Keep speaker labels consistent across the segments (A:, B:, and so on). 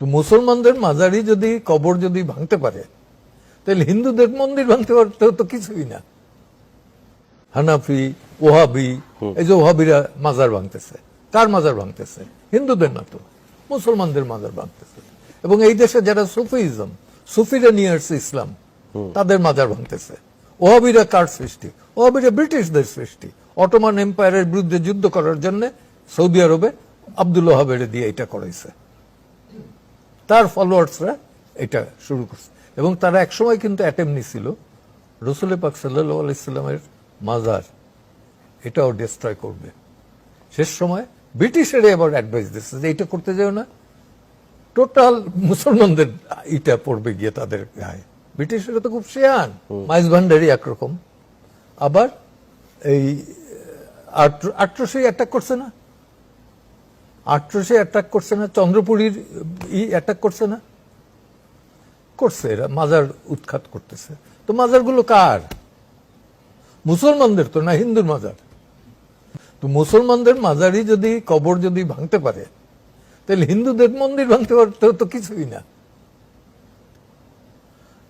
A: তো মুসলমানদের মাজারি যদি কবর যদি ভাঙতে পারে তাহলে হিন্দুদের মন্দির ভাঙতে পারতে তো কিছুই না। হানাফি, ওহাবি, এই যে ওহাবিরা মাজার ভাঙতেছে, কার মাজার ভাঙতেছে? হিন্দুদের না তো, মুসলমানদের মাজার ভাঙতেছে। এবং এই দেশে যারা সুফিজম, সুফিরা নিয়ে আসছে ইসলাম, তাদের মাজার ভাঙতেছে। ওহাবিরা কার সৃষ্টি? ওহাবিরা ব্রিটিশদের সৃষ্টি। অটোমান এম্পায়ারের বিরুদ্ধে যুদ্ধ করার জন্য সৌদি আরবে আব্দুল ওহাবের দিয়ে এটা করাইছে, তার ফলোয়ার্সরা এটা শুরু করছে। এবং তারা একসময় কিন্তু অ্যাটেম্প নিছিল রসুল পাক সাল্লাল্লাহু আলাইহি সাল্লামের মাজার এটাও ডিস্ট্রয় করবে। শেষ সময় ব্রিটিশের এবার অ্যাডভাইস দিচ্ছে যে এটা করতে যাও না, টোটাল মুসলমানদের এটা পড়বে গিয়ে তাদের গায়ে। ব্রিটিশেরা তো খুব শেয়ান, মাইজ ভান্ডারি একরকম। আবার এই ৮৮০ অ্যাটাক করছে না, ৮৮০ অ্যাটাক করছে না, চন্দ্রপুরীর অ্যাটাক করছে না, করছে। এরা মাজার উৎখাত করতেছে। তো মাজারগুলো কার? মুসলমানদের তো না, হিন্দুর মাজার। তো মুসলমানদের মাজারই যদি কবর যদি ভাঙতে পারে তাহলে হিন্দুদের মন্দির ভাঙতে পারতে তো কিছুই না।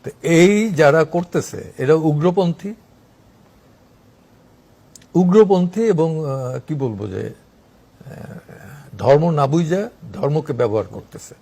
A: তো এই যারা করতেছে এরা উগ্রপন্থী এবং কি বলবো যে ধর্ম না বুঝা ধর্মকে ব্যবহার করতেছে।